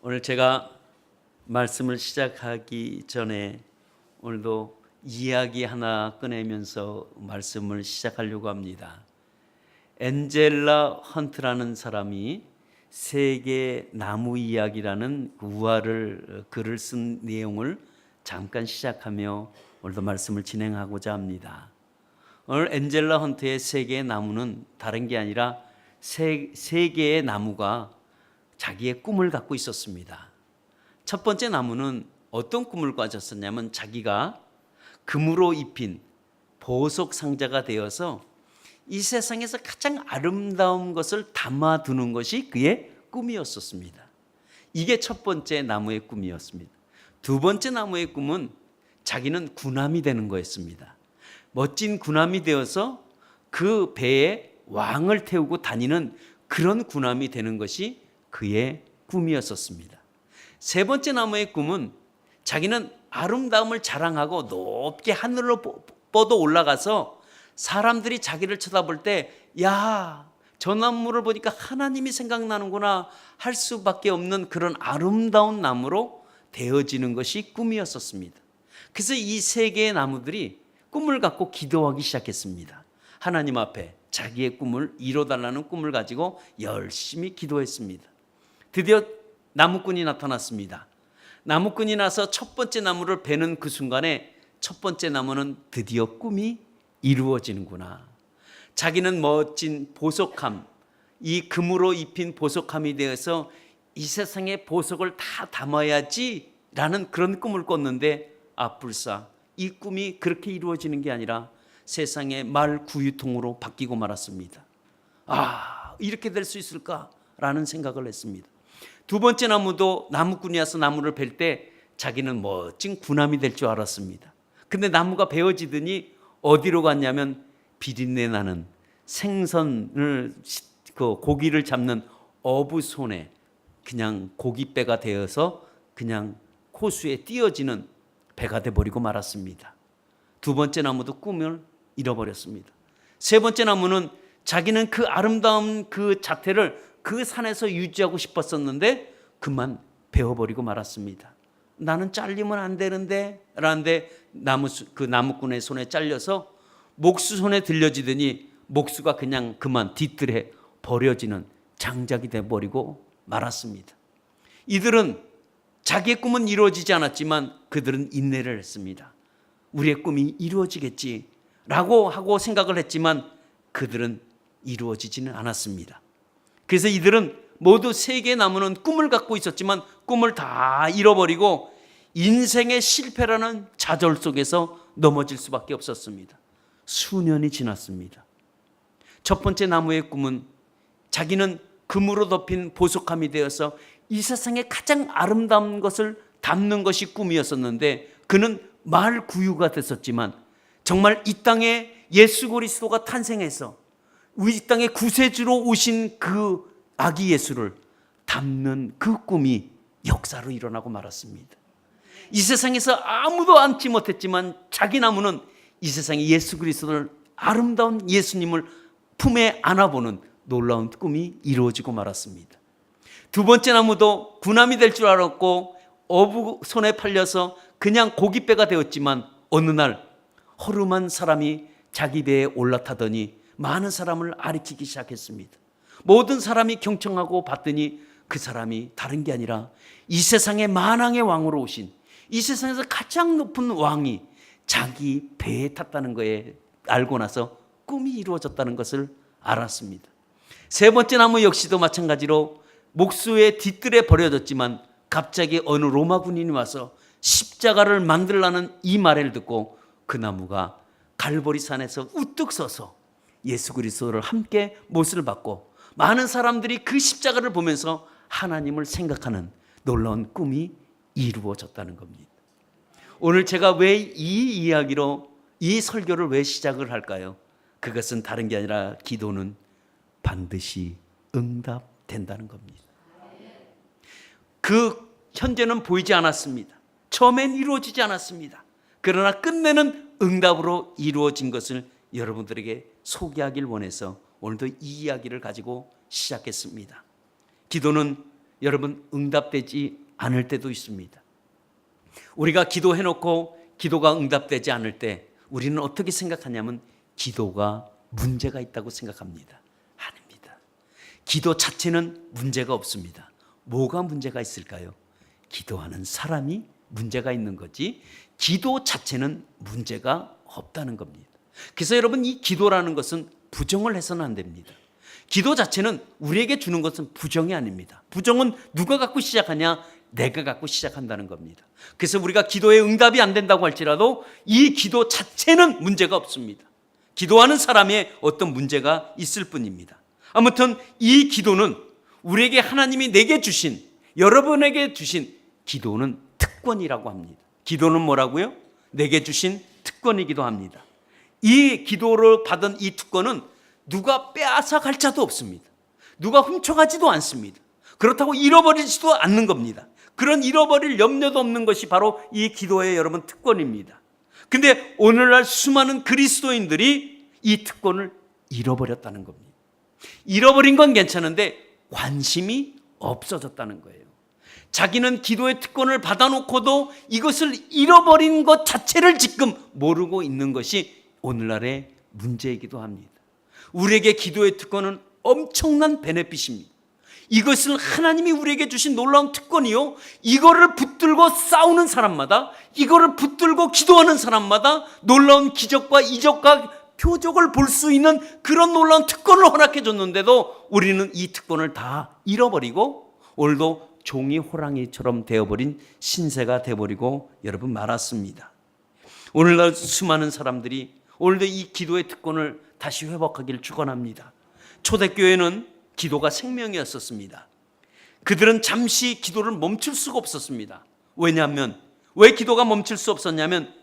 오늘 제가 말씀을 시작하기 전에 오늘도 이야기 하나 꺼내면서 말씀을 시작하려고 합니다. 엔젤라 헌트라는 사람이 세계 나무 이야기라는 글을 쓴 내용을 잠깐 시작하며 오늘도 말씀을 진행하고자 합니다. 오늘 엔젤라 헌트의 세계의 나무는 다른 게 아니라 세 개의 나무가 자기의 꿈을 갖고 있었습니다. 첫 번째 나무는 어떤 꿈을 가졌었냐면 자기가 금으로 입힌 보석 상자가 되어서 이 세상에서 가장 아름다운 것을 담아두는 것이 그의 꿈이었었습니다. 이게 첫 번째 나무의 꿈이었습니다. 두 번째 나무의 꿈은 자기는 군함이 되는 거였습니다. 멋진 군함이 되어서 그 배에 왕을 태우고 다니는 그런 군함이 되는 것이 그의 꿈이었었습니다. 세 번째 나무의 꿈은 자기는 아름다움을 자랑하고 높게 하늘로 뻗어 올라가서 사람들이 자기를 쳐다볼 때 야, 저 나무를 보니까 하나님이 생각나는구나 할 수밖에 없는 그런 아름다운 나무로 되어지는 것이 꿈이었었습니다. 그래서 이 세 개의 나무들이 꿈을 갖고 기도하기 시작했습니다. 하나님 앞에 자기의 꿈을 이뤄달라는 꿈을 가지고 열심히 기도했습니다. 드디어 나무꾼이 나타났습니다. 나무꾼이 나서 첫 번째 나무를 베는 그 순간에 첫 번째 나무는 드디어 꿈이 이루어지는구나. 자기는 멋진 보석함, 이 금으로 입힌 보석함이 되어서 이 세상에 보석을 다 담아야지라는 그런 꿈을 꿨는데 불사 이 꿈이 그렇게 이루어지는 게 아니라 세상의 말 구유통으로 바뀌고 말았습니다. 이렇게 될 수 있을까라는 생각을 했습니다. 두 번째 나무도 나무꾼이 와서 나무를 벨 때 자기는 멋진 군함이 될 줄 알았습니다. 근데 나무가 베어지더니 어디로 갔냐면 비린내 나는 생선을 고기를 잡는 어부 손에 그냥 고깃배가 되어서 그냥 호수에 띄어지는 배가 돼버리고 말았습니다. 두 번째 나무도 꿈을 잃어버렸습니다. 세 번째 나무는 자기는 그 아름다운 그 자태를 그 산에서 유지하고 싶었었는데 그만 베어버리고 말았습니다. 나는 잘리면 안 되는데 라는데 그 나무꾼의 손에 잘려서 목수 손에 들려지더니 목수가 그냥 그만 뒤뜰에 버려지는 장작이 돼버리고 말았습니다. 이들은 자기의 꿈은 이루어지지 않았지만 그들은 인내를 했습니다. 우리의 꿈이 이루어지겠지라고 하고 생각을 했지만 그들은 이루어지지는 않았습니다. 그래서 이들은 모두 세 개의 나무는 꿈을 갖고 있었지만 꿈을 다 잃어버리고 인생의 실패라는 좌절 속에서 넘어질 수밖에 없었습니다. 수년이 지났습니다. 첫 번째 나무의 꿈은 자기는 금으로 덮인 보석함이 되어서 이 세상의 가장 아름다운 것을 담는 것이 꿈이었었는데 그는 말 구유가 됐었지만 정말 이 땅에 예수 그리스도가 탄생해서 이 땅에 구세주로 오신 그 아기 예수를 담는 그 꿈이 역사로 일어나고 말았습니다. 이 세상에서 아무도 안지 못했지만 자기 나무는 이 세상에 예수 그리스도를 아름다운 예수님을 품에 안아보는 놀라운 꿈이 이루어지고 말았습니다. 두 번째 나무도 군함이 될 줄 알았고 어부 손에 팔려서 그냥 고깃배가 되었지만 어느 날 허름한 사람이 자기 배에 올라타더니 많은 사람을 아리키기 시작했습니다. 모든 사람이 경청하고 봤더니 그 사람이 다른 게 아니라 이 세상의 만왕의 왕으로 오신 이 세상에서 가장 높은 왕이 자기 배에 탔다는 거에 알고 나서 꿈이 이루어졌다는 것을 알았습니다. 세 번째 나무 역시도 마찬가지로 목수의 뒤뜰에 버려졌지만 갑자기 어느 로마 군인이 와서 십자가를 만들라는 이 말을 듣고 그 나무가 갈보리산에서 우뚝 서서 예수 그리스도를 함께 못을 받고 많은 사람들이 그 십자가를 보면서 하나님을 생각하는 놀라운 꿈이 이루어졌다는 겁니다. 오늘 제가 왜 이 이야기로 이 설교를 왜 시작을 할까요? 그것은 다른 게 아니라 기도는 반드시 응답된다는 겁니다. 그 현재는 보이지 않았습니다. 처음엔 이루어지지 않았습니다. 그러나 끝내는 응답으로 이루어진 것을 여러분들에게 소개하길 원해서 오늘도 이 이야기를 가지고 시작했습니다. 기도는 여러분 응답되지 않을 때도 있습니다. 우리가 기도해놓고 기도가 응답되지 않을 때 우리는 어떻게 생각하냐면 기도가 문제가 있다고 생각합니다. 아닙니다. 기도 자체는 문제가 없습니다. 뭐가 문제가 있을까요? 기도하는 사람이 문제가 있는 거지 기도 자체는 문제가 없다는 겁니다. 그래서 여러분 이 기도라는 것은 부정을 해서는 안 됩니다. 기도 자체는 우리에게 주는 것은 부정이 아닙니다. 부정은 누가 갖고 시작하냐? 내가 갖고 시작한다는 겁니다. 그래서 우리가 기도에 응답이 안 된다고 할지라도 이 기도 자체는 문제가 없습니다. 기도하는 사람의 어떤 문제가 있을 뿐입니다. 아무튼 이 기도는 우리에게 하나님이 내게 주신, 여러분에게 주신 기도는 특권이라고 합니다. 기도는 뭐라고요? 내게 주신 특권이기도 합니다. 이 기도를 받은 이 특권은 누가 빼앗아 갈 자도 없습니다. 누가 훔쳐가지도 않습니다. 그렇다고 잃어버리지도 않는 겁니다. 그런 잃어버릴 염려도 없는 것이 바로 이 기도의 여러분 특권입니다. 근데 오늘날 수많은 그리스도인들이 이 특권을 잃어버렸다는 겁니다. 잃어버린 건 괜찮은데 관심이 없어졌다는 거예요. 자기는 기도의 특권을 받아놓고도 이것을 잃어버린 것 자체를 지금 모르고 있는 것이 오늘날의 문제이기도 합니다. 우리에게 기도의 특권은 엄청난 베네핏입니다. 이것은 하나님이 우리에게 주신 놀라운 특권이요, 이거를 붙들고 싸우는 사람마다, 이거를 붙들고 기도하는 사람마다 놀라운 기적과 이적과 표적을 볼 수 있는 그런 놀라운 특권을 허락해 줬는데도 우리는 이 특권을 다 잃어버리고 오늘도 종이 호랑이처럼 되어버린 신세가 되어버리고 여러분 말았습니다. 오늘날 수많은 사람들이 오늘도 이 기도의 특권을 다시 회복하기를 축원합니다. 초대교회는 기도가 생명이었었습니다. 그들은 잠시 기도를 멈출 수가 없었습니다. 왜냐하면 왜 기도가 멈출 수 없었냐면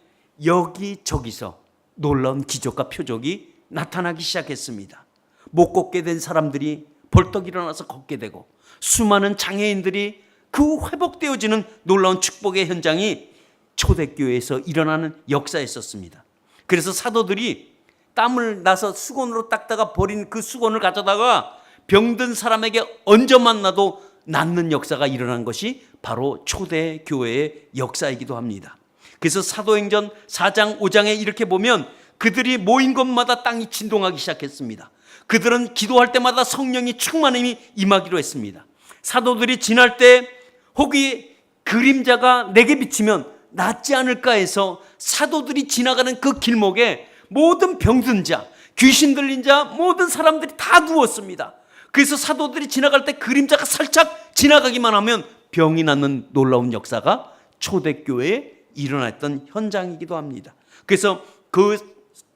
여기저기서 놀라운 기적과 표적이 나타나기 시작했습니다. 못 걷게 된 사람들이 벌떡 일어나서 걷게 되고 수많은 장애인들이 그 회복되어지는 놀라운 축복의 현장이 초대교회에서 일어나는 역사였었습니다. 그래서 사도들이 땀을 나서 수건으로 닦다가 버린 그 수건을 가져다가 병든 사람에게 얹어만 놔도 낫는 역사가 일어난 것이 바로 초대교회의 역사이기도 합니다. 그래서 사도행전 4장 5장에 이렇게 보면 그들이 모인 곳마다 땅이 진동하기 시작했습니다. 그들은 기도할 때마다 성령이 충만함이 임하기로 했습니다. 사도들이 지날 때 혹이 그림자가 내게 비치면 낫지 않을까 해서 사도들이 지나가는 그 길목에 모든 병든 자, 귀신 들린 자, 모든 사람들이 다 누웠습니다. 그래서 사도들이 지나갈 때 그림자가 살짝 지나가기만 하면 병이 낫는 놀라운 역사가 초대교회에 일어났던 현장이기도 합니다. 그래서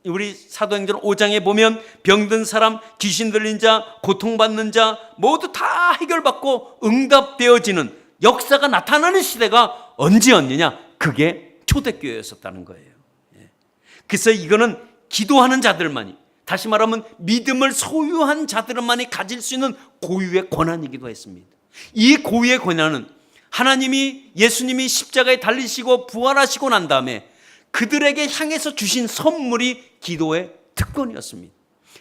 우리 사도행전 5장에 보면 병든 사람, 귀신 들린 자, 고통받는 자 모두 다 해결받고 응답되어지는 역사가 나타나는 시대가 언제였느냐? 그게 초대교회였었다는 거예요. 그래서 이거는 기도하는 자들만이, 다시 말하면 믿음을 소유한 자들만이 가질 수 있는 고유의 권한이기도 했습니다. 이 고유의 권한은 하나님이, 예수님이 십자가에 달리시고 부활하시고 난 다음에 그들에게 향해서 주신 선물이 기도의 특권이었습니다.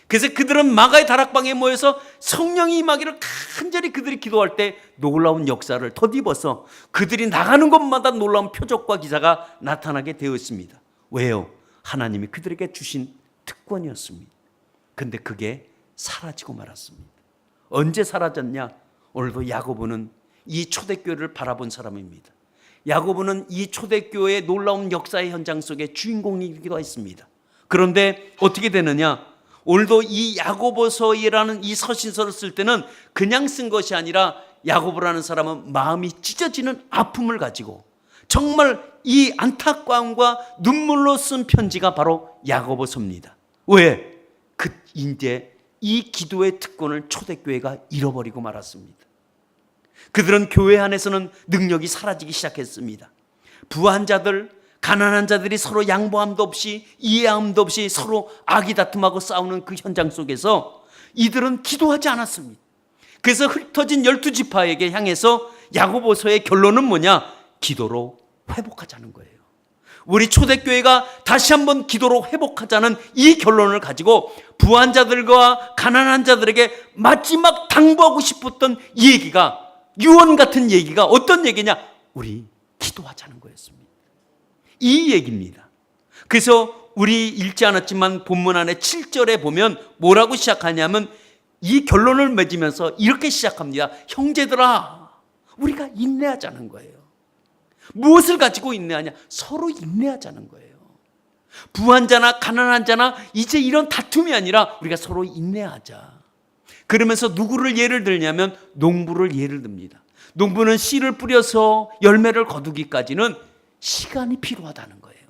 그래서 그들은 마가의 다락방에 모여서 성령이 임하기를 간절히 그들이 기도할 때 놀라운 역사를 덧입어서 그들이 나가는 곳마다 놀라운 표적과 기사가 나타나게 되었습니다. 왜요? 하나님이 그들에게 주신 특권이었습니다. 근데 그게 사라지고 말았습니다. 언제 사라졌냐? 오늘도 야고보는 이 초대교회를 바라본 사람입니다. 야고보는 이 초대교회의 놀라운 역사의 현장 속에 주인공이기도 했습니다. 그런데 어떻게 되느냐? 오늘도 이 야고보서라는 이 서신서를 쓸 때는 그냥 쓴 것이 아니라 야고보라는 사람은 마음이 찢어지는 아픔을 가지고 정말 이 안타까움과 눈물로 쓴 편지가 바로 야고보서입니다. 왜? 이제 이 기도의 특권을 초대교회가 잃어버리고 말았습니다. 그들은 교회 안에서는 능력이 사라지기 시작했습니다. 부한 자들, 가난한 자들이 서로 양보함도 없이 이해함도 없이 서로 아기다툼하고 싸우는 그 현장 속에서 이들은 기도하지 않았습니다. 그래서 흩어진 12지파에게 향해서 야고보서의 결론은 뭐냐? 기도로 회복하자는 거예요. 우리 초대교회가 다시 한번 기도로 회복하자는 이 결론을 가지고 부한 자들과 가난한 자들에게 마지막 당부하고 싶었던 이 얘기가 유언 같은 얘기가 어떤 얘기냐? 우리 기도하자는 거였습니다. 이 얘기입니다. 그래서 우리 읽지 않았지만 본문 안에 7절에 보면 뭐라고 시작하냐면 이 결론을 맺으면서 이렇게 시작합니다. 형제들아, 우리가 인내하자는 거예요. 무엇을 가지고 인내하냐? 서로 인내하자는 거예요. 부한 자나 가난한 자나 이제 이런 다툼이 아니라 우리가 서로 인내하자. 그러면서 누구를 예를 들냐면 농부를 예를 듭니다. 농부는 씨를 뿌려서 열매를 거두기까지는 시간이 필요하다는 거예요.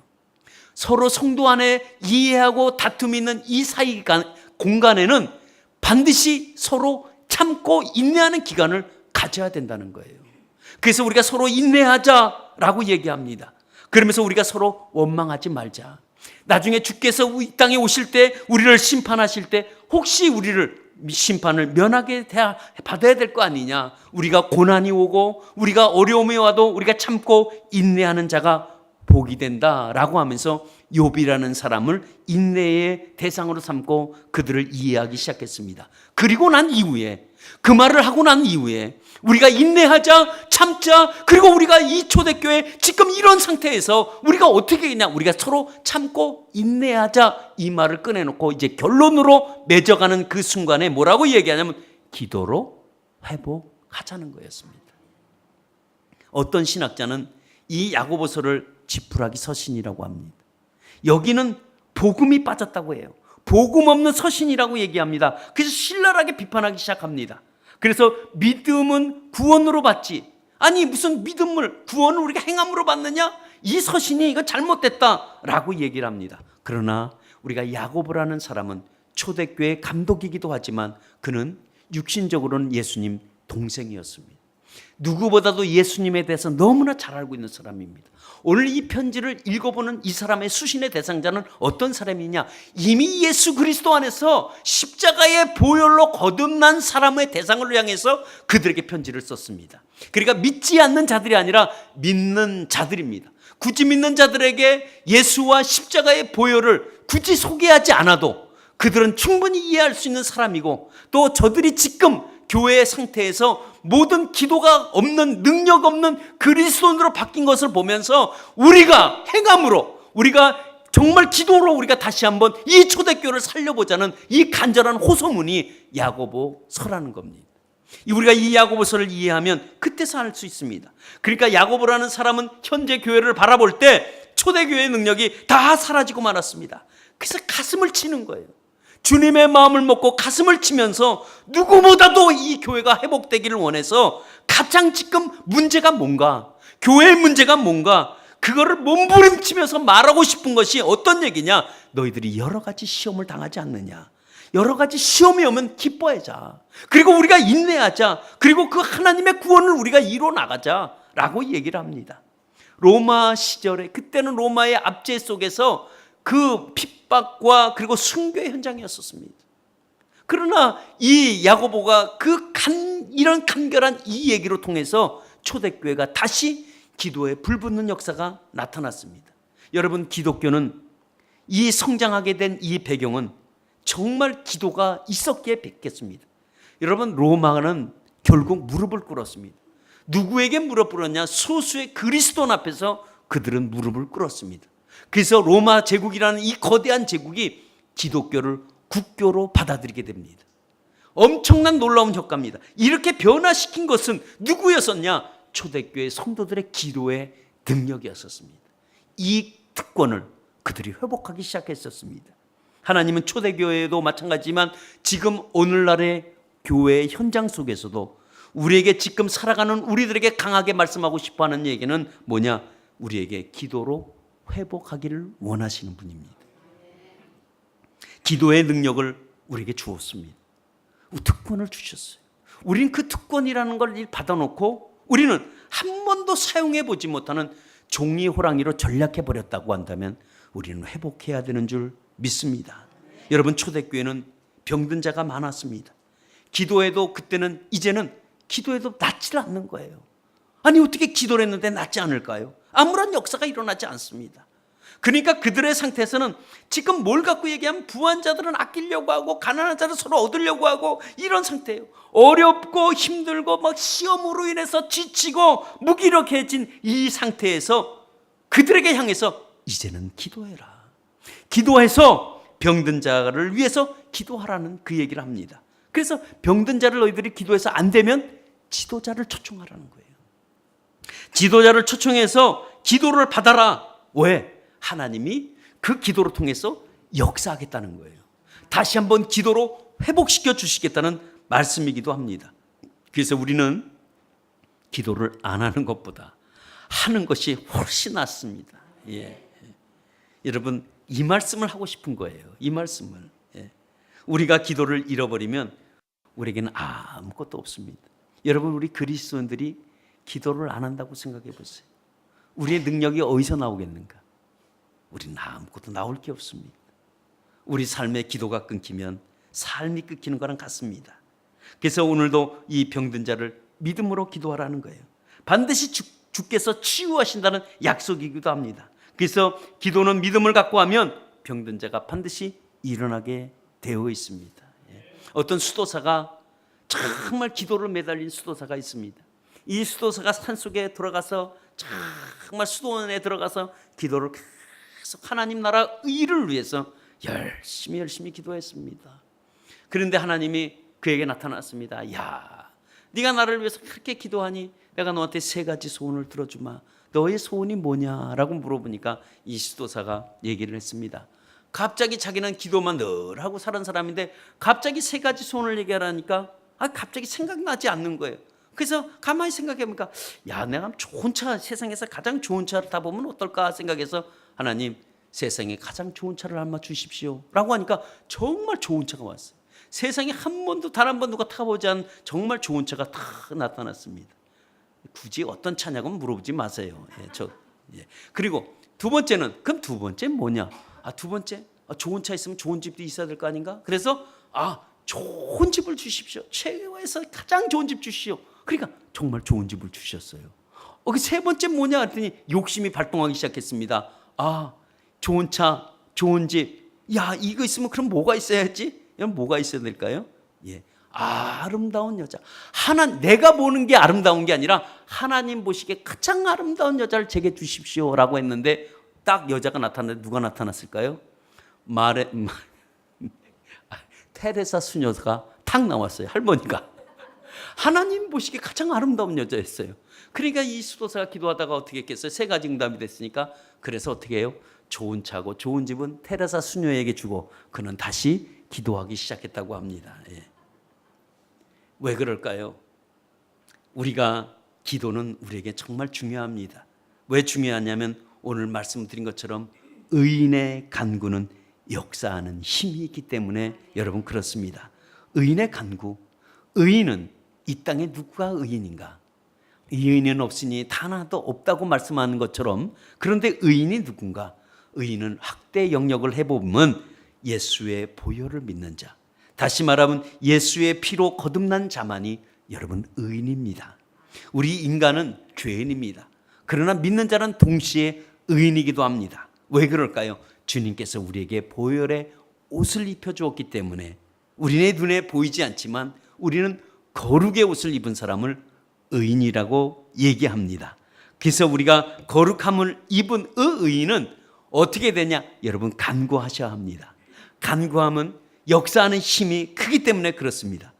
서로 성도 안에 이해하고 다툼이 있는 이 사이 공간에는 반드시 서로 참고 인내하는 기간을 가져야 된다는 거예요. 그래서 우리가 서로 인내하자라고 얘기합니다. 그러면서 우리가 서로 원망하지 말자. 나중에 주께서 이 땅에 오실 때 우리를 심판하실 때 혹시 우리를 심판을 면하게 받아야 될 거 아니냐. 우리가 고난이 오고 우리가 어려움이 와도 우리가 참고 인내하는 자가 복이 된다라고 하면서 욥이라는 사람을 인내의 대상으로 삼고 그들을 이해하기 시작했습니다. 그리고 난 이후에 그 말을 하고 난 이후에 우리가 인내하자, 참자, 그리고 우리가 이 초대교회 지금 이런 상태에서 우리가 어떻게 했냐? 우리가 서로 참고 인내하자 이 말을 꺼내놓고 이제 결론으로 맺어가는 그 순간에 뭐라고 얘기하냐면 기도로 회복하자는 거였습니다. 어떤 신학자는 이 야고보서를 지푸라기 서신이라고 합니다. 여기는 복음이 빠졌다고 해요. 복음 없는 서신이라고 얘기합니다. 그래서 신랄하게 비판하기 시작합니다. 그래서 믿음은 구원으로 받지. 아니 무슨 믿음을 구원을 우리가 행함으로 받느냐? 이 서신이 이거 잘못됐다라고 얘기를 합니다. 그러나 우리가 야고보라는 사람은 초대교회 감독이기도 하지만 그는 육신적으로는 예수님 동생이었습니다. 누구보다도 예수님에 대해서 너무나 잘 알고 있는 사람입니다. 오늘 이 편지를 읽어보는 이 사람의 수신의 대상자는 어떤 사람이냐? 이미 예수 그리스도 안에서 십자가의 보혈로 거듭난 사람의 대상을 향해서 그들에게 편지를 썼습니다. 그러니까 믿지 않는 자들이 아니라 믿는 자들입니다. 굳이 믿는 자들에게 예수와 십자가의 보혈을 굳이 소개하지 않아도 그들은 충분히 이해할 수 있는 사람이고 또 저들이 지금 교회의 상태에서 모든 기도가 없는 능력 없는 그리스도인으로 바뀐 것을 보면서 우리가 행함으로 우리가 정말 기도로 우리가 다시 한번 이 초대교회를 살려보자는 이 간절한 호소문이 야고보서라는 겁니다. 우리가 이 야고보서를 이해하면 그때서 알 수 있습니다. 그러니까 야고보라는 사람은 현재 교회를 바라볼 때 초대교회의 능력이 다 사라지고 말았습니다. 그래서 가슴을 치는 거예요. 주님의 마음을 먹고 가슴을 치면서 누구보다도 이 교회가 회복되기를 원해서 가장 지금 문제가 뭔가, 교회의 문제가 뭔가, 그거를 몸부림치면서 말하고 싶은 것이 어떤 얘기냐? 너희들이 여러 가지 시험을 당하지 않느냐? 여러 가지 시험이 오면 기뻐하자. 그리고 우리가 인내하자. 그리고 그 하나님의 구원을 우리가 이뤄 나가자라고 얘기를 합니다. 로마 시절에 그때는 로마의 압제 속에서 그 핍박과 그리고 순교의 현장이었었습니다. 그러나 이 야고보가 이런 간결한 이 얘기로 통해서 초대교회가 다시 기도에 불붙는 역사가 나타났습니다. 여러분, 기독교는 이 성장하게 된 이 배경은 정말 기도가 있었기에 뵙겠습니다. 여러분, 로마는 결국 무릎을 꿇었습니다. 누구에게 무릎 꿇었냐? 소수의 그리스도인 앞에서 그들은 무릎을 꿇었습니다. 그래서 로마 제국이라는 이 거대한 제국이 기독교를 국교로 받아들이게 됩니다. 엄청난 놀라운 효과입니다. 이렇게 변화시킨 것은 누구였었냐? 초대교회 성도들의 기도의 능력이었었습니다. 이 특권을 그들이 회복하기 시작했었습니다. 하나님은 초대교회도 마찬가지지만 지금 오늘날의 교회의 현장 속에서도 우리에게 지금 살아가는 우리들에게 강하게 말씀하고 싶어하는 얘기는 뭐냐? 우리에게 기도로 회복하기를 원하시는 분입니다. 기도의 능력을 우리에게 주었습니다. 특권을 주셨어요. 우리는 그 특권이라는 걸 받아놓고 우리는 한 번도 사용해 보지 못하는 종이 호랑이로 전략해 버렸다고 한다면 우리는 회복해야 되는 줄 믿습니다. 여러분, 초대교회는 병든 자가 많았습니다. 기도해도 그때는 이제는 기도해도 낫지 않는 거예요. 아니 어떻게 기도를 했는데 낫지 않을까요? 아무런 역사가 일어나지 않습니다. 그러니까 그들의 상태에서는 지금 뭘 갖고 얘기하면 부한 자들은 아끼려고 하고 가난한 자는 서로 얻으려고 하고 이런 상태예요. 어렵고 힘들고 막 시험으로 인해서 지치고 무기력해진 이 상태에서 그들에게 향해서 이제는 기도해라. 기도해서 병든 자를 위해서 기도하라는 그 얘기를 합니다. 그래서 병든 자를 너희들이 기도해서 안 되면 지도자를 초청하라는 거예요. 지도자를 초청해서 기도를 받아라. 왜? 하나님이 그 기도를 통해서 역사하겠다는 거예요. 다시 한번 기도로 회복시켜 주시겠다는 말씀이기도 합니다. 그래서 우리는 기도를 안 하는 것보다 하는 것이 훨씬 낫습니다. 예. 여러분, 이 말씀을 하고 싶은 거예요. 이 말씀을. 예. 우리가 기도를 잃어버리면 우리에게는 아무것도 없습니다. 여러분, 우리 그리스도인들이 기도를 안 한다고 생각해 보세요. 우리의 능력이 어디서 나오겠는가? 우리는 아무것도 나올 게 없습니다. 우리 삶의 기도가 끊기면 삶이 끊기는 거랑 같습니다. 그래서 오늘도 이 병든 자를 믿음으로 기도하라는 거예요. 반드시 주께서 치유하신다는 약속이기도 합니다. 그래서 기도는 믿음을 갖고 하면 병든 자가 반드시 일어나게 되어 있습니다. 어떤 수도사가 정말 기도를 매달린 수도사가 있습니다. 이 수도사가 산속에 들어가서 정말 수도원에 들어가서 기도를 계속 하나님 나라 의를 위해서 열심히 기도했습니다. 그런데 하나님이 그에게 나타났습니다. 야, 네가 나를 위해서 그렇게 기도하니 내가 너한테 3가지 소원을 들어주마. 너의 소원이 뭐냐라고 물어보니까 이 수도사가 얘기를 했습니다. 갑자기 자기는 기도만 늘 하고 살은 사람인데 갑자기 3가지 소원을 얘기하라니까 갑자기 생각나지 않는 거예요. 그래서 가만히 생각해보니까 야, 내가 좋은 차, 세상에서 가장 좋은 차를 타보면 어떨까 생각해서 하나님, 세상에 가장 좋은 차를 한번 주십시오 라고 하니까 정말 좋은 차가 왔어요. 세상에 한 번도 단 한 번 누가 타보지 않은 정말 좋은 차가 다 나타났습니다. 굳이 어떤 차냐고 물어보지 마세요. 그리고 두 번째는, 그럼 두 번째 뭐냐? 두 번째, 좋은 차 있으면 좋은 집도 있어야 될 거 아닌가? 그래서 좋은 집을 주십시오. 최고에서 가장 좋은 집 주시오. 그러니까 정말 좋은 집을 주셨어요. 그 3번째 뭐냐 했더니 욕심이 발동하기 시작했습니다. 좋은 차, 좋은 집. 야, 이거 있으면 그럼 뭐가 있어야지? 뭐가 있어야 될까요? 아름다운 여자. 내가 보는 게 아름다운 게 아니라 하나님 보시기에 가장 아름다운 여자를 제게 주십시오라고 했는데 딱 여자가 나타났는데 누가 나타났을까요? 테레사 수녀가 탁 나왔어요. 할머니가. 하나님 보시기에 가장 아름다운 여자였어요. 그러니까 이 수도사가 기도하다가 어떻게 했겠어요? 3가지 응답이 됐으니까. 그래서 어떻게 해요? 좋은 차고 좋은 집은 테레사 수녀에게 주고 그는 다시 기도하기 시작했다고 합니다. 왜 그럴까요? 우리가 기도는 우리에게 정말 중요합니다. 왜 중요하냐면 오늘 말씀드린 것처럼 의인의 간구는 역사하는 힘이 있기 때문에 여러분 그렇습니다. 의인의 간구, 의인은 이 땅에 누가 의인인가? 의인은 없으니 단 하나도 없다고 말씀하는 것처럼, 그런데 의인이 누군가? 의인은 확대 영역을 해보면 예수의 보혈을 믿는 자, 다시 말하면 예수의 피로 거듭난 자만이 여러분 의인입니다. 우리 인간은 죄인입니다. 그러나 믿는 자는 동시에 의인이기도 합니다. 왜 그럴까요? 주님께서 우리에게 보혈의 옷을 입혀주었기 때문에 우리의 눈에 보이지 않지만 우리는 거룩의 옷을 입은 사람을 의인이라고 얘기합니다. 그래서 우리가 거룩함을 입은 의인은 어떻게 되냐? 여러분 간구하셔야 합니다. 간구함은 역사하는 힘이 크기 때문에 그렇습니다.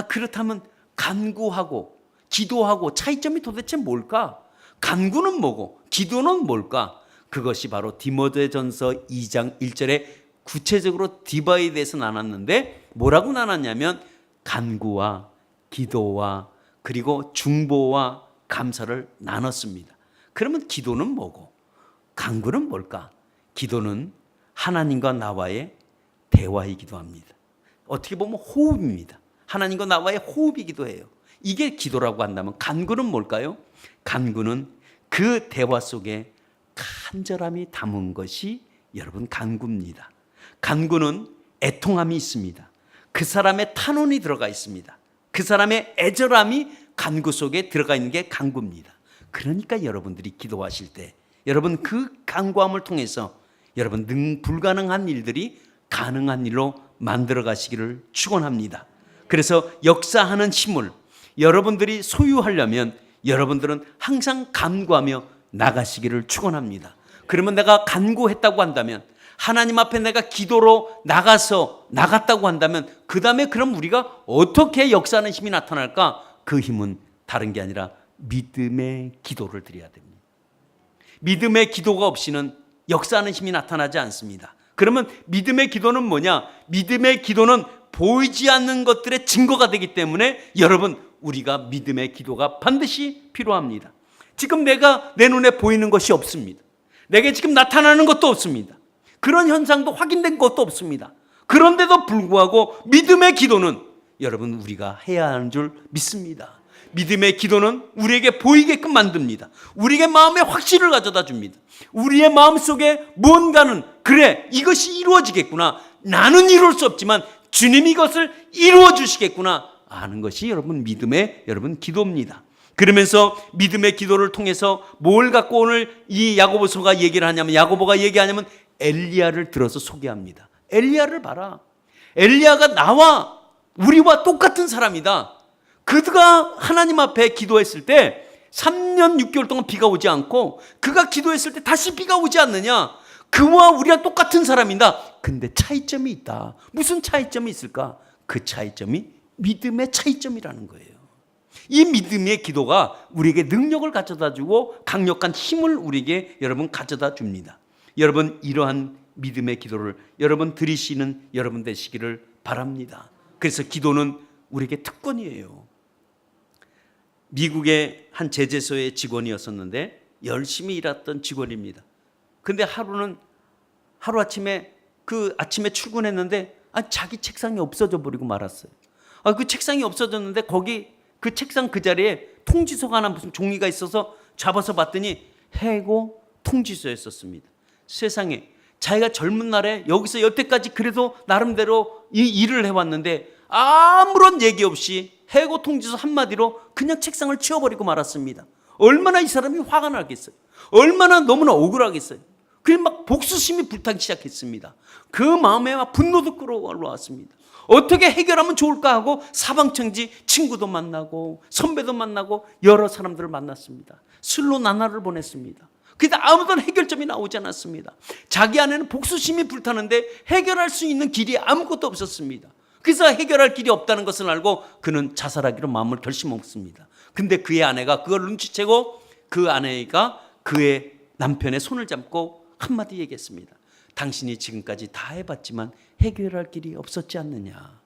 그렇다면 간구하고 기도하고 차이점이 도대체 뭘까? 간구는 뭐고 기도는 뭘까? 그것이 바로 디모데전서 2장 1절에 구체적으로 디바이드해서 나눴는데 뭐라고 나눴냐면 간구와 기도와 그리고 중보와 감사를 나눴습니다. 그러면 기도는 뭐고 간구는 뭘까? 기도는 하나님과 나와의 대화이기도 합니다. 어떻게 보면 호흡입니다. 하나님과 나와의 호흡이기도 해요. 이게 기도라고 한다면 간구는 뭘까요? 간구는 그 대화 속에 간절함이 담은 것이 여러분 간구입니다. 간구는 애통함이 있습니다. 그 사람의 탄원이 들어가 있습니다. 그 사람의 애절함이 간구 속에 들어가 있는 게 간구입니다. 그러니까 여러분들이 기도하실 때 여러분 그 간구함을 통해서 여러분, 불가능한 일들이 가능한 일로 만들어 가시기를 축원합니다. 그래서 역사하는 힘을 여러분들이 소유하려면 여러분들은 항상 간구하며 나가시기를 축원합니다. 그러면 내가 간구했다고 한다면, 하나님 앞에 내가 기도로 나갔다고 한다면, 그 다음에 그럼 우리가 어떻게 역사하는 힘이 나타날까? 그 힘은 다른 게 아니라 믿음의 기도를 드려야 됩니다. 믿음의 기도가 없이는 역사하는 힘이 나타나지 않습니다. 그러면 믿음의 기도는 뭐냐? 믿음의 기도는 보이지 않는 것들의 증거가 되기 때문에 여러분, 우리가 믿음의 기도가 반드시 필요합니다. 지금 내 눈에 보이는 것이 없습니다. 내게 지금 나타나는 것도 없습니다. 그런 현상도 확인된 것도 없습니다. 그런데도 불구하고 믿음의 기도는 여러분, 우리가 해야 하는 줄 믿습니다. 믿음의 기도는 우리에게 보이게끔 만듭니다. 우리에게 마음의 확신을 가져다 줍니다. 우리의 마음속에 무언가는, 그래, 이것이 이루어지겠구나, 나는 이룰 수 없지만 주님이 이것을 이루어 주시겠구나 아는 것이 여러분, 믿음의 기도입니다. 그러면서 믿음의 기도를 통해서 뭘 갖고 오늘 이 야고보서가 얘기를 하냐면, 야고보가 얘기하냐면 엘리야를 들어서 소개합니다. 엘리야를 봐라. 엘리야가 나와 우리와 똑같은 사람이다. 그가 하나님 앞에 기도했을 때 3년 6개월 동안 비가 오지 않고, 그가 기도했을 때 다시 비가 오지 않느냐. 그와 우리랑 똑같은 사람이다. 근데 차이점이 있다. 무슨 차이점이 있을까? 그 차이점이 믿음의 차이점이라는 거예요. 이 믿음의 기도가 우리에게 능력을 가져다 주고 강력한 힘을 우리에게 여러분 가져다 줍니다. 여러분, 이러한 믿음의 기도를 여러분 드리시는 여러분 되시기를 바랍니다. 그래서 기도는 우리에게 특권이에요. 미국의 한 제재소의 직원이었었는데 열심히 일했던 직원입니다. 근데 하루아침에 아침에 출근했는데 자기 책상이 없어져 버리고 말았어요. 그 책상이 없어졌는데 거기 그 책상 그 자리에 통지서가 하나 무슨 종이가 있어서 잡아서 봤더니 해고 통지서였었습니다. 세상에, 자기가 젊은 날에 여기서 여태까지 그래도 나름대로 이 일을 해왔는데 아무런 얘기 없이 해고 통지서 한마디로 그냥 책상을 치워버리고 말았습니다. 얼마나 이 사람이 화가 나겠어요. 얼마나 너무나 억울하겠어요. 그래서 막 복수심이 불타기 시작했습니다. 그 마음에 막 분노도 끌어올라왔습니다. 어떻게 해결하면 좋을까 하고 사방천지 친구도 만나고 선배도 만나고 여러 사람들을 만났습니다. 술로 나날을 보냈습니다. 그런데 아무런 해결점이 나오지 않았습니다. 자기 안에는 복수심이 불타는데 해결할 수 있는 길이 아무것도 없었습니다. 그래서 해결할 길이 없다는 것을 알고 그는 자살하기로 마음을 결심했습니다. 근데 그의 아내가 그걸 눈치채고 그 아내가 그의 남편의 손을 잡고 한마디 얘기했습니다. 당신이 지금까지 다 해봤지만 해결할 길이 없었지 않느냐.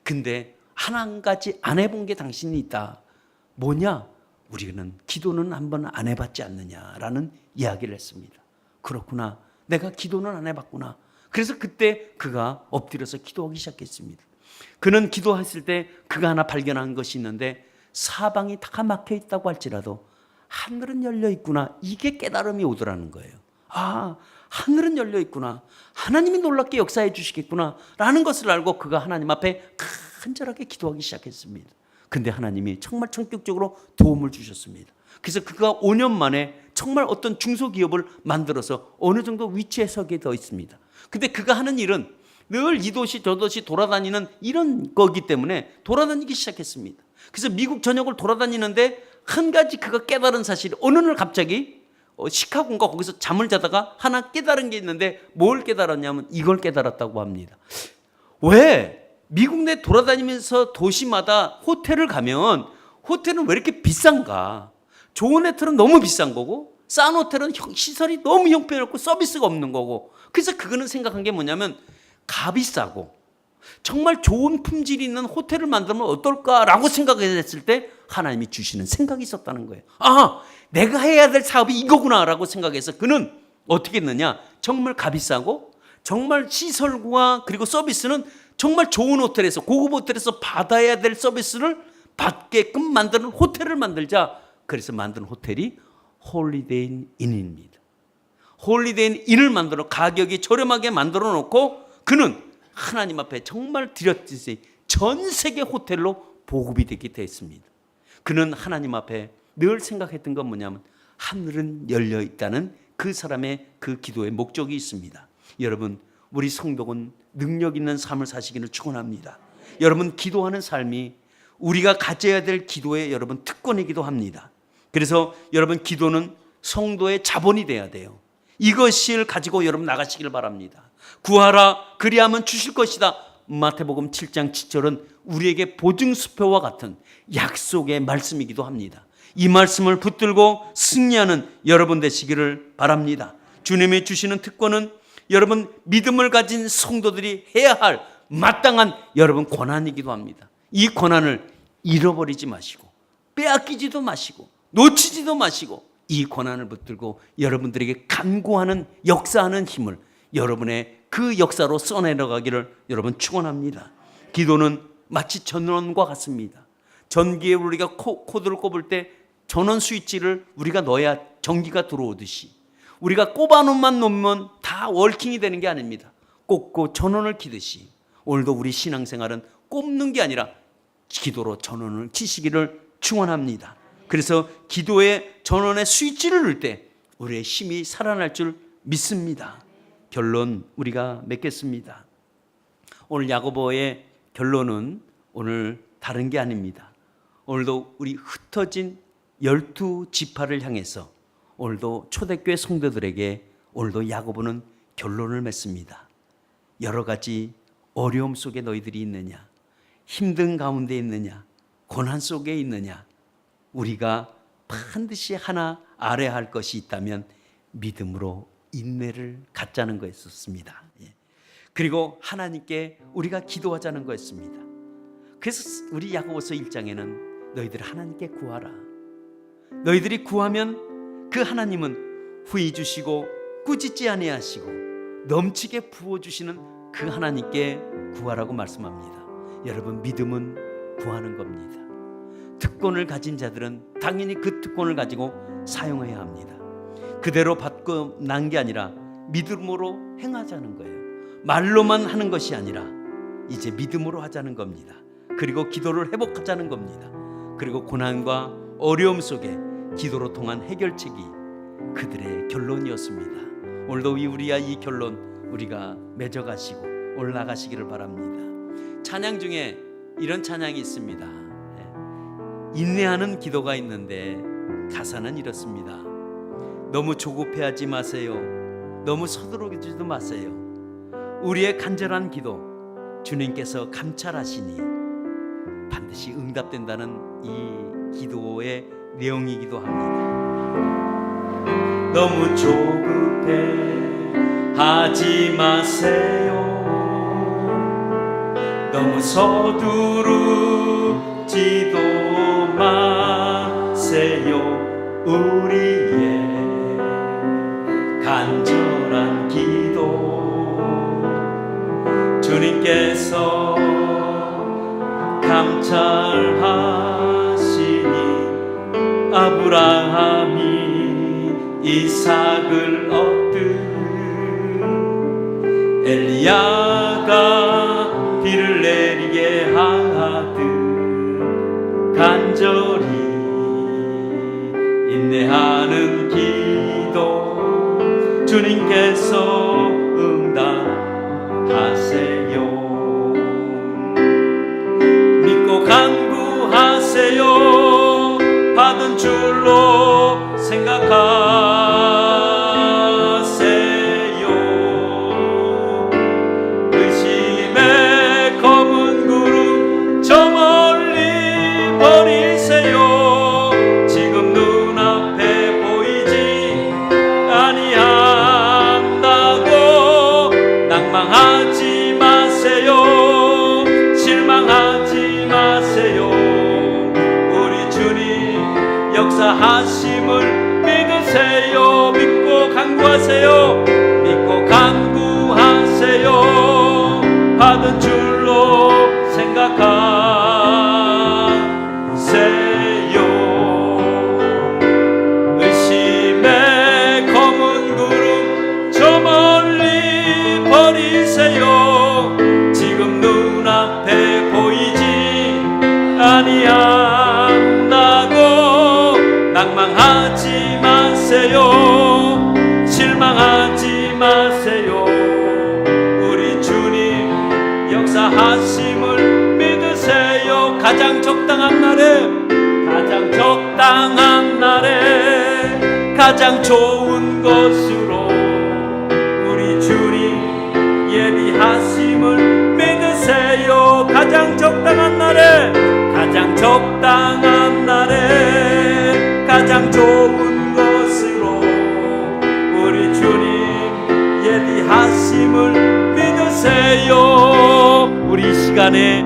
근데 한 가지 안 해본 게 당신이 있다. 뭐냐? 우리는 기도는 한번 안 해봤지 않느냐라는 이야기를 했습니다. 그렇구나. 내가 기도는 안 해봤구나. 그래서 그때 그가 엎드려서 기도하기 시작했습니다. 그는 기도했을 때 그가 하나 발견한 것이 있는데, 사방이 다 막혀 있다고 할지라도 하늘은 열려 있구나. 이게 깨달음이 오더라는 거예요. 하늘은 열려 있구나. 하나님이 놀랍게 역사해 주시겠구나 라는 것을 알고 그가 하나님 앞에 간절하게 기도하기 시작했습니다. 근데 하나님이 정말 전격적으로 도움을 주셨습니다. 그래서 그가 5년 만에 정말 어떤 중소기업을 만들어서 어느 정도 위치에 서게 되어 있습니다. 근데 그가 하는 일은 늘 이 도시 저 도시 돌아다니는 이런 거기 때문에 돌아다니기 시작했습니다. 그래서 미국 전역을 돌아다니는데 한 가지 그가 깨달은 사실이, 어느 날 갑자기 시카고인가 거기서 잠을 자다가 하나 깨달은 게 있는데, 뭘 깨달았냐면 이걸 깨달았다고 합니다. 왜 미국 내 돌아다니면서 도시마다 호텔을 가면 호텔은 왜 이렇게 비싼가? 좋은 호텔은 너무 비싼 거고 싼 호텔은 시설이 너무 형편없고 서비스가 없는 거고. 그래서 그거는 생각한 게 뭐냐면, 값이 싸고 정말 좋은 품질이 있는 호텔을 만들면 어떨까라고 생각했을 때 하나님이 주시는 생각이 있었다는 거예요. 내가 해야 될 사업이 이거구나라고 생각해서 그는 어떻게 했느냐, 정말 값이 싸고 정말 시설과 그리고 서비스는 정말 좋은 호텔에서, 고급 호텔에서 받아야 될 서비스를 받게끔 만드는 호텔을 만들자. 그래서 만든 호텔이 홀리데이 인입니다. 홀리데이 인을 만들어 가격이 저렴하게 만들어 놓고 그는 하나님 앞에 정말 드렸듯이 전 세계 호텔로 보급이 되게 됐습니다. 그는 하나님 앞에 늘 생각했던 건 뭐냐면, 하늘은 열려 있다는 그 사람의 그 기도의 목적이 있습니다. 여러분, 우리 성도는 능력 있는 삶을 사시기를 축원합니다. 여러분, 기도하는 삶이 우리가 가져야 될 기도의 여러분 특권이기도 합니다. 그래서 여러분, 기도는 성도의 자본이 돼야 돼요. 이것을 가지고 여러분 나가시길 바랍니다. 구하라 그리하면 주실 것이다. 마태복음 7장 7절은 우리에게 보증수표와 같은 약속의 말씀이기도 합니다. 이 말씀을 붙들고 승리하는 여러분 되시기를 바랍니다. 주님이 주시는 특권은 여러분 믿음을 가진 성도들이 해야 할 마땅한 여러분 권한이기도 합니다. 이 권한을 잃어버리지 마시고 빼앗기지도 마시고 놓치지도 마시고 이 권한을 붙들고 여러분들에게 간구하는 역사하는 힘을 여러분의 그 역사로 써내려가기를 여러분 축원합니다. 기도는 마치 전원과 같습니다. 전기에 우리가 코드를 꼽을 때 전원 스위치를 우리가 넣어야 전기가 들어오듯이 우리가 꼽아놓으면 놓으면 다 월킹이 되는 게 아닙니다. 꼽고 전원을 키듯이 오늘도 우리 신앙생활은 꼽는 게 아니라 기도로 전원을 키시기를 축원합니다. 그래서 기도의 전원의 스위치를 넣을 때 우리의 힘이 살아날 줄 믿습니다. 결론 우리가 맺겠습니다. 오늘 야고보의 결론은 오늘 다른 게 아닙니다. 오늘도 우리 흩어진 12지파를 향해서 오늘도 초대교회 성도들에게 오늘도 야고보는 결론을 맺습니다. 여러 가지 어려움 속에 너희들이 있느냐, 힘든 가운데 있느냐, 고난 속에 있느냐, 우리가 반드시 하나 알아야 할 것이 있다면 믿음으로 인내를 갖자는 거였습니다. 그리고 하나님께 우리가 기도하자는 거였습니다. 그래서 우리 야고보서 1장에는 너희들 하나님께 구하라. 너희들이 구하면 그 하나님은 후히 주시고 꾸짖지 아니하시고 넘치게 부어주시는 그 하나님께 구하라고 말씀합니다. 여러분, 믿음은 구하는 겁니다. 특권을 가진 자들은 당연히 그 특권을 가지고 사용해야 합니다. 그대로 받고 난 게 아니라 믿음으로 행하자는 거예요. 말로만 하는 것이 아니라 이제 믿음으로 하자는 겁니다. 그리고 기도를 회복하자는 겁니다. 그리고 고난과 어려움 속에 기도로 통한 해결책이 그들의 결론이었습니다. 오늘도 우리야 이 결론 우리가 맺어가시고 올라가시기를 바랍니다. 찬양 중에 이런 찬양이 있습니다. 인내하는 기도가 있는데 가사는 이렇습니다. 너무 조급해하지 마세요. 너무 서두르지도 마세요. 우리의 간절한 기도 주님께서 감찰하시니 반드시 응답된다는 이 기도의 내용이기도 합니다. 너무 조급해 하지 마세요. 너무 서두르지도 마세요. 우리의 간절한 기도 주님께서 감찰하시니 아브라함이 이삭을 얻듯 엘리야가 비를 내리게 하듯 간절히 인내하는 기도 주님께서 응답하세요. 믿고 간구하세요. 받은 줄로 생각하세요. 의심의 검은 구름 저 멀리 버리세요. 실망하지 마세요. 실망하지 마세요. 우리 주님 역사하심을 믿으세요. 믿고 간구하세요. 믿고 간구하세요. 받은 줄로 생각하세요. 의심의 검은 구름 저 멀리 버리세요. 지금 눈앞에 보이지 아니한다고 낭망하지 마세요. 실망하지 마세요. 우리 주님 역사하심을 믿으세요. 가장 적당한 날에, 가장 적당한 날에, 가장 좋은 것으로 우리 주님 예비하심을 믿으세요. 가장 적당한 날에, 가장 적당한 날에, 가장 좋은 것으로 우리 주님 예비하심을 믿으세요. 우리 시간에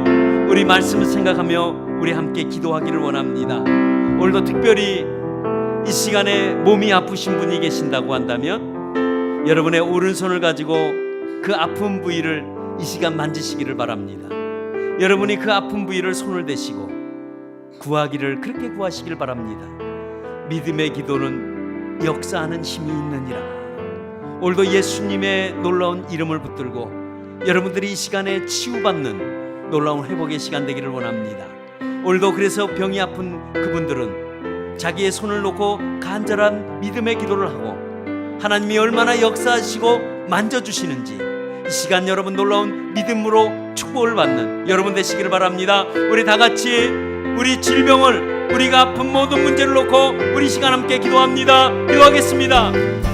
우리 말씀을 생각하며 우리 함께 기도하기를 원합니다. 오늘도 특별히 이 시간에 몸이 아프신 분이 계신다고 한다면 여러분의 오른손을 가지고 그 아픈 부위를 이 시간 만지시기를 바랍니다. 여러분이 그 아픈 부위를 손을 대시고 구하기를 그렇게 구하시길 바랍니다. 믿음의 기도는 역사하는 힘이 있느니라. 오늘도 예수님의 놀라운 이름을 붙들고 여러분들이 이 시간에 치유받는 놀라운 회복의 시간 되기를 원합니다. 오늘도 그래서 병이 아픈 그분들은 자기의 손을 놓고 간절한 믿음의 기도를 하고 하나님이 얼마나 역사하시고 만져주시는지 이 시간 여러분 놀라운 믿음으로 축복을 받는 여러분 되시기를 바랍니다. 우리 다 같이 우리 질병을, 우리가 아픈 모든 문제를 놓고 우리 시간 함께 기도합니다. 기도하겠습니다.